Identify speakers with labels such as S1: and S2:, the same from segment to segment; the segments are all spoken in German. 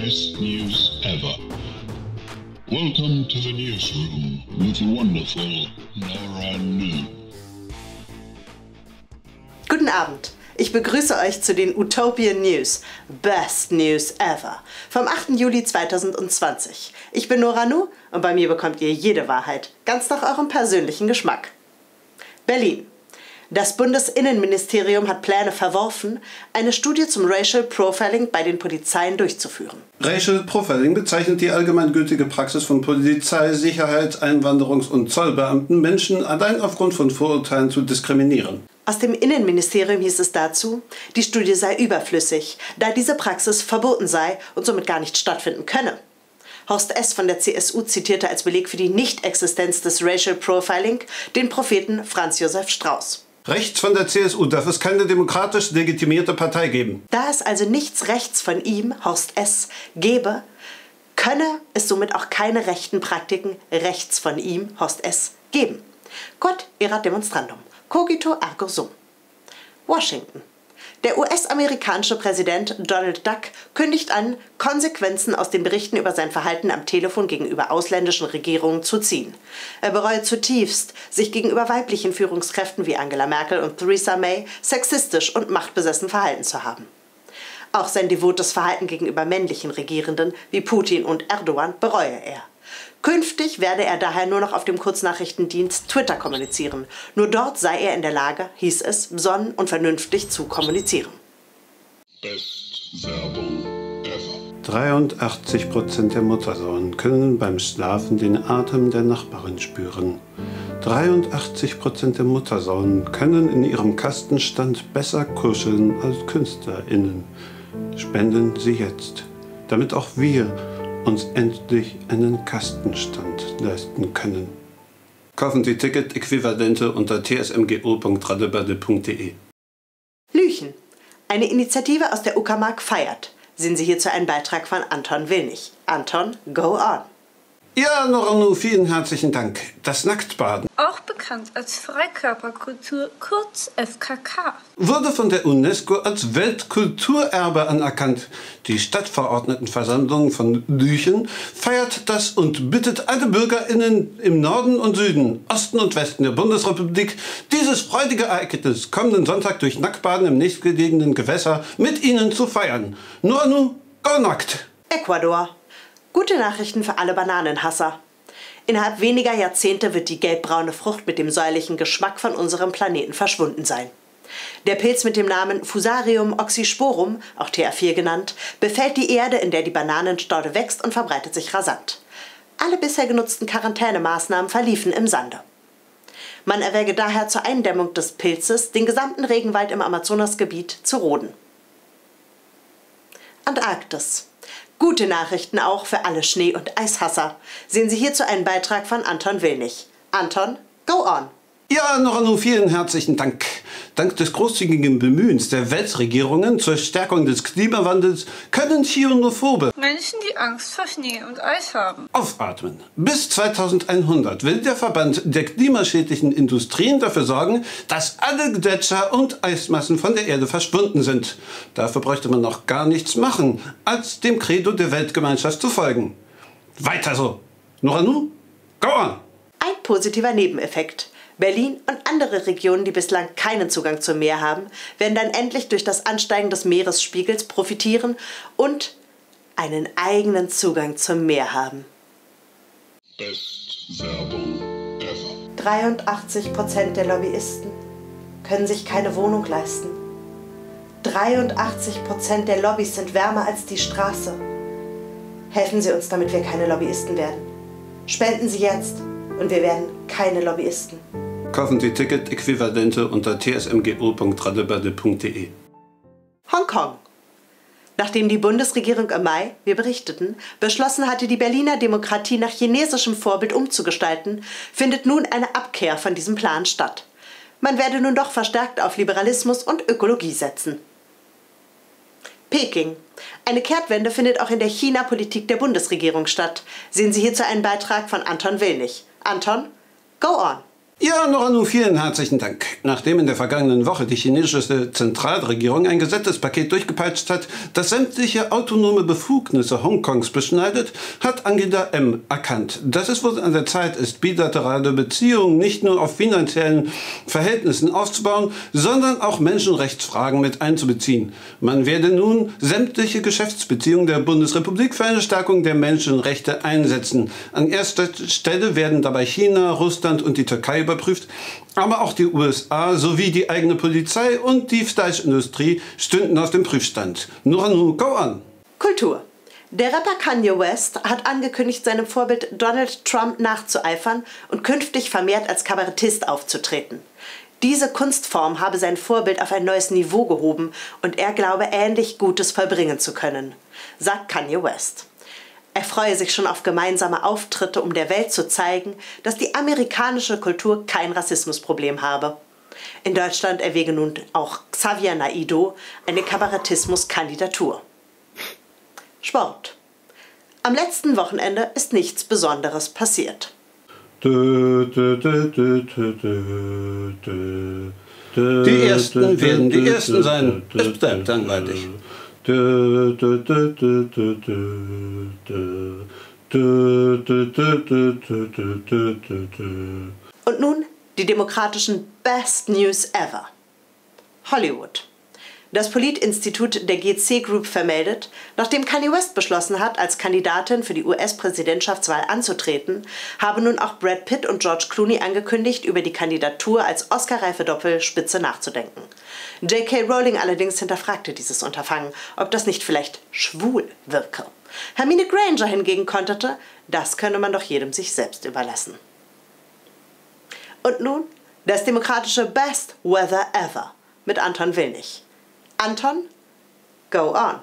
S1: Best news ever. Welcome to the newsroom with the wonderful Nora Nu.
S2: Guten Abend. Ich begrüße euch zu den Utopian News, Best News Ever, vom 8. Juli 2020. Ich bin Nora Nu und bei mir bekommt ihr jede Wahrheit, ganz nach eurem persönlichen Geschmack. Berlin. Das Bundesinnenministerium hat Pläne verworfen, eine Studie zum Racial Profiling bei den Polizeien durchzuführen.
S3: Racial Profiling bezeichnet die allgemeingültige Praxis von Polizei, Sicherheits-, Einwanderungs- und Zollbeamten, Menschen allein aufgrund von Vorurteilen zu diskriminieren.
S2: Aus dem Innenministerium hieß es dazu, die Studie sei überflüssig, da diese Praxis verboten sei und somit gar nicht stattfinden könne. Horst S. von der CSU zitierte als Beleg für die Nichtexistenz des Racial Profiling den Propheten Franz Josef Strauß.
S3: Rechts von der CSU darf es keine demokratisch legitimierte Partei geben.
S2: Da es also nichts rechts von ihm, Horst S., gebe, könne es somit auch keine rechten Praktiken rechts von ihm, Horst S., geben. Quod erat demonstrandum. Cogito ergo sum. Washington. Der US-amerikanische Präsident Donald Duck kündigt an, Konsequenzen aus den Berichten über sein Verhalten am Telefon gegenüber ausländischen Regierungen zu ziehen. Er bereue zutiefst, sich gegenüber weiblichen Führungskräften wie Angela Merkel und Theresa May sexistisch und machtbesessen verhalten zu haben. Auch sein devotes Verhalten gegenüber männlichen Regierenden wie Putin und Erdogan bereue er. Künftig werde er daher nur noch auf dem Kurznachrichtendienst Twitter kommunizieren. Nur dort sei er in der Lage, hieß es, besonnen und vernünftig zu kommunizieren.
S1: Best Werbung ever.
S3: 83% der Muttersohn können beim Schlafen den Atem der Nachbarin spüren. 83% der Muttersohn können in ihrem Kastenstand besser kuscheln als KünstlerInnen. Spenden Sie jetzt, damit auch wir uns endlich einen Kastenstand leisten können. Kaufen Sie Ticket-Äquivalente unter tsmgo.radebade.de.
S2: Lüchen. Eine Initiative aus der Uckermark feiert. Sehen Sie hierzu einen Beitrag von Anton Willnig. Anton, go on.
S3: Ja, Nora Nu, vielen herzlichen Dank. Das Nacktbaden,
S4: auch bekannt als Freikörperkultur, kurz FKK,
S3: wurde von der UNESCO als Weltkulturerbe anerkannt. Die Stadtverordnetenversammlung von Lüchen feiert das und bittet alle BürgerInnen im Norden und Süden, Osten und Westen der Bundesrepublik, dieses freudige Ereignis kommenden Sonntag durch Nacktbaden im nächstgelegenen Gewässer mit ihnen zu feiern. Nora Nu, go nackt!
S2: Ecuador. Gute Nachrichten für alle Bananenhasser. Innerhalb weniger Jahrzehnte wird die gelbbraune Frucht mit dem säuerlichen Geschmack von unserem Planeten verschwunden sein. Der Pilz mit dem Namen Fusarium oxysporum, auch TH4 genannt, befällt die Erde, in der die Bananenstaude wächst und verbreitet sich rasant. Alle bisher genutzten Quarantänemaßnahmen verliefen im Sande. Man erwäge daher zur Eindämmung des Pilzes, den gesamten Regenwald im Amazonasgebiet zu roden. Antarktis. Gute Nachrichten auch für alle Schnee- und Eishasser. Sehen Sie hierzu einen Beitrag von Anton Willnig. Anton, go on!
S3: Ja, Nora Nu, vielen herzlichen Dank. Dank des großzügigen Bemühens der Weltregierungen zur Stärkung des Klimawandels können Chionophobe
S4: Menschen, die Angst vor Schnee und Eis haben,
S3: aufatmen. Bis 2100 will der Verband der klimaschädlichen Industrien dafür sorgen, dass alle Gletscher und Eismassen von der Erde verschwunden sind. Dafür bräuchte man noch gar nichts machen, als dem Credo der Weltgemeinschaft zu folgen. Weiter so. Nora Nu, go on!
S2: Ein positiver Nebeneffekt. Berlin und andere Regionen, die bislang keinen Zugang zum Meer haben, werden dann endlich durch das Ansteigen des Meeresspiegels profitieren und einen eigenen Zugang zum Meer haben.
S1: Best Werbung ever.
S2: 83% der Lobbyisten können sich keine Wohnung leisten. 83% der Lobbys sind wärmer als die Straße. Helfen Sie uns, damit wir keine Lobbyisten werden. Spenden Sie jetzt und wir werden keine Lobbyisten.
S3: Kaufen Sie Ticket-Äquivalente unter tsmgo.radebade.de.
S2: Hongkong. Nachdem die Bundesregierung im Mai, wir berichteten, beschlossen hatte, die Berliner Demokratie nach chinesischem Vorbild umzugestalten, findet nun eine Abkehr von diesem Plan statt. Man werde nun doch verstärkt auf Liberalismus und Ökologie setzen. Peking. Eine Kehrtwende findet auch in der China-Politik der Bundesregierung statt. Sehen Sie hierzu einen Beitrag von Anton Willnig. Anton, go on!
S3: Ja, Noranu, vielen herzlichen Dank. Nachdem in der vergangenen Woche die chinesische Zentralregierung ein Gesetzespaket durchgepeitscht hat, das sämtliche autonome Befugnisse Hongkongs beschneidet, hat Angela M. erkannt, dass es wohl an der Zeit ist, bilaterale Beziehungen nicht nur auf finanziellen Verhältnissen aufzubauen, sondern auch Menschenrechtsfragen mit einzubeziehen. Man werde nun sämtliche Geschäftsbeziehungen der Bundesrepublik für eine Stärkung der Menschenrechte einsetzen. An erster Stelle werden dabei China, Russland und die Türkei überprüft, aber auch die USA sowie die eigene Polizei und die Fleischindustrie stünden auf dem Prüfstand. Noranu, go on!
S2: Kultur. Der Rapper Kanye West hat angekündigt, seinem Vorbild Donald Trump nachzueifern und künftig vermehrt als Kabarettist aufzutreten. Diese Kunstform habe sein Vorbild auf ein neues Niveau gehoben und er glaube, ähnlich Gutes vollbringen zu können, sagt Kanye West. Er freue sich schon auf gemeinsame Auftritte, um der Welt zu zeigen, dass die amerikanische Kultur kein Rassismusproblem habe. In Deutschland erwäge nun auch Xavier Naidoo eine Kabarettismus-Kandidatur. Sport. Am letzten Wochenende ist nichts Besonderes passiert.
S3: Die Ersten werden die Ersten sein. Es bleibt langweilig.
S2: Und nun die demokratischen Best News Ever. Hollywood. Das Politinstitut der GC Group vermeldet, nachdem Kanye West beschlossen hat, als Kandidatin für die US-Präsidentschaftswahl anzutreten, haben nun auch Brad Pitt und George Clooney angekündigt, über die Kandidatur als Oscar-reife Doppelspitze nachzudenken. J.K. Rowling allerdings hinterfragte dieses Unterfangen, ob das nicht vielleicht schwul wirke. Hermine Granger hingegen konterte, das könne man doch jedem sich selbst überlassen. Und nun das demokratische Best Weather Ever mit Anton Willnig. Anton, go on.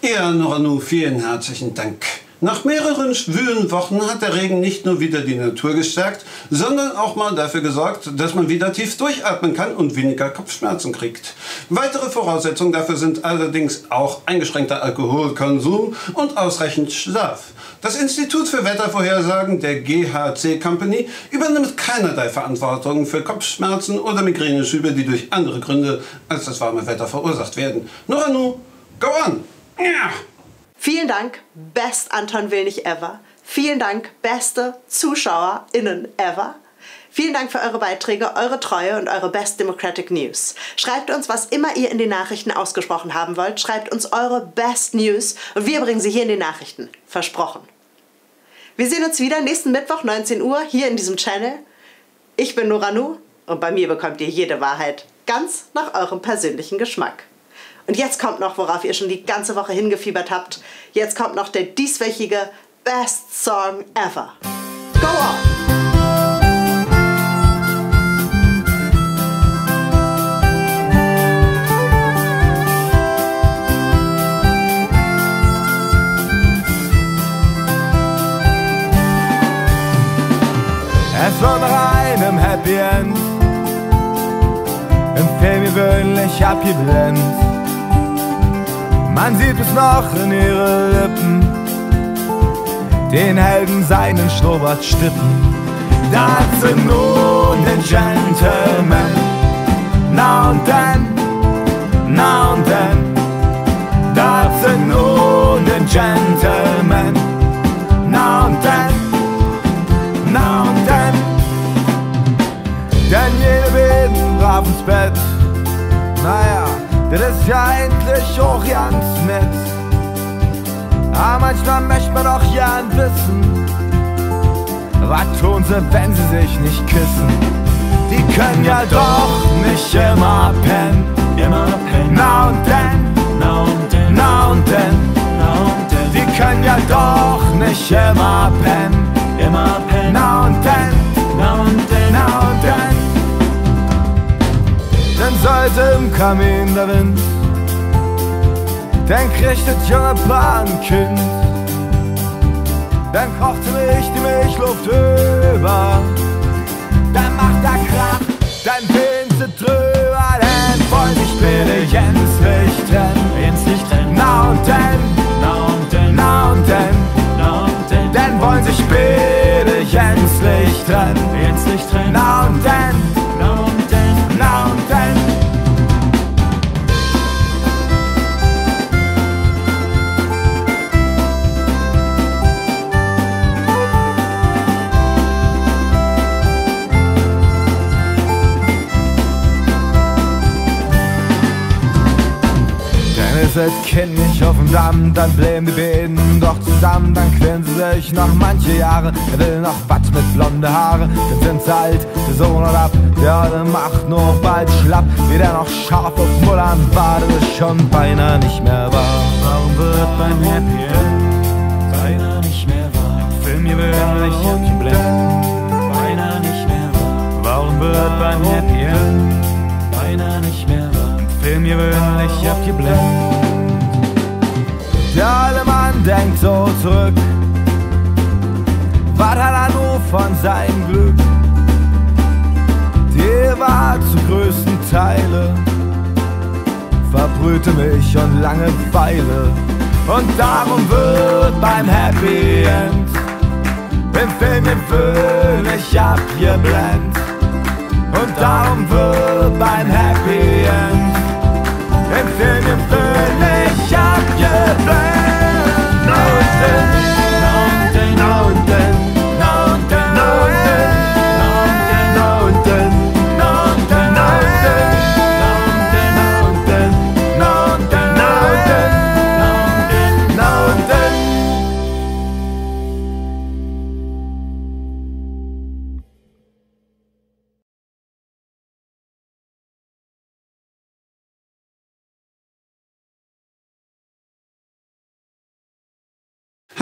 S3: Ja, Noranu, vielen herzlichen Dank. Nach mehreren schwülen Wochen hat der Regen nicht nur wieder die Natur gestärkt, sondern auch mal dafür gesorgt, dass man wieder tief durchatmen kann und weniger Kopfschmerzen kriegt. Weitere Voraussetzungen dafür sind allerdings auch eingeschränkter Alkoholkonsum und ausreichend Schlaf. Das Institut für Wettervorhersagen der GHC Company übernimmt keinerlei Verantwortung für Kopfschmerzen oder Migräneschübe, die durch andere Gründe als das warme Wetter verursacht werden. Noranu, go on! Ja.
S2: Vielen Dank, Best Anton Willnig ever. Vielen Dank, beste ZuschauerInnen ever. Vielen Dank für eure Beiträge, eure Treue und eure Best Democratic News. Schreibt uns, was immer ihr in den Nachrichten ausgesprochen haben wollt. Schreibt uns eure Best News und wir bringen sie hier in den Nachrichten. Versprochen. Wir sehen uns wieder nächsten Mittwoch, 19 Uhr, hier in diesem Channel. Ich bin Noranu und bei mir bekommt ihr jede Wahrheit ganz nach eurem persönlichen Geschmack. Und jetzt kommt noch, worauf ihr schon die ganze Woche hingefiebert habt. Jetzt kommt noch der dieswöchige Best Song Ever. Go on!
S5: Es war nach einem Happy End, im Film gewöhnlich abgeblendet. Man sieht es noch in ihre Lippen, den Helden seinen Schnurrbart stippen. Das sind nun die Gentlemen, na und dann, na und dann. Das sind nun die Gentlemen, na und dann, na und dann. Denn jede beten brav ins Bett, naja, das ist ja eigentlich auch ganz nett. Aber manchmal möchte man doch gern wissen, was tun sie, wenn sie sich nicht küssen? Die können ja doch nicht immer pennen, na und dann, na und dann, na und dann, na und dann. Die können ja doch nicht immer pennen, na und dann, na und dann, na und dann. Dann sollte im Kamin der Wind, dann kriegt das junge Paar ein Kind. Dann kocht sich die Milchluft über, dann macht er Krach, dann gehen sie drüber, dann wollen sich beide ins Licht trennen, na und dann, na und dann, na und dann, na und dann, dann wollen sich beide ins Licht nicht trennen,
S6: jetzt nicht trennen.
S5: na und denn,
S6: Na und denn,
S5: na und denn. Seid Kind nicht auf dem Damm, dann bleiben die beiden doch zusammen, dann quälen sie sich noch manche Jahre. Er will noch was mit blonde Haare, dann sind sie alt, der Sohn und ab, der Alte macht nur bald schlapp, wie der noch scharf auf Mullern war, das ist schon beinahe nicht mehr wahr.
S6: warum wird beim Happy End beinahe nicht mehr wahr? Film gewöhnlich abgeblendet, beinahe nicht mehr wahr. Warum wird beim Happy End beinahe nicht mehr wahr? Film gewöhnlich abgeblendet.
S5: Der alte Mann denkt so zurück, was hat er nur von seinem Glück? Die war zum größten Teile verbrühte mich und Langeweile. Und darum wird beim Happy End im Film gewöhnlich abgeblendet. Und darum wird beim Happy End im Film gewöhnlich abgeblendet.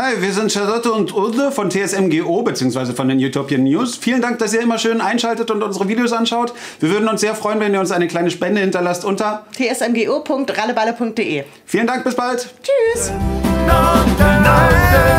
S3: Hi, wir sind Charlotte und Ulle von TSMGO bzw. von den Utopian News. Vielen Dank, dass ihr immer schön einschaltet und unsere Videos anschaut. Wir würden uns sehr freuen, wenn ihr uns eine kleine Spende hinterlasst unter
S2: tsmgo.ralleballe.de.
S3: Vielen Dank, bis bald.
S2: Tschüss.
S5: No, no, no.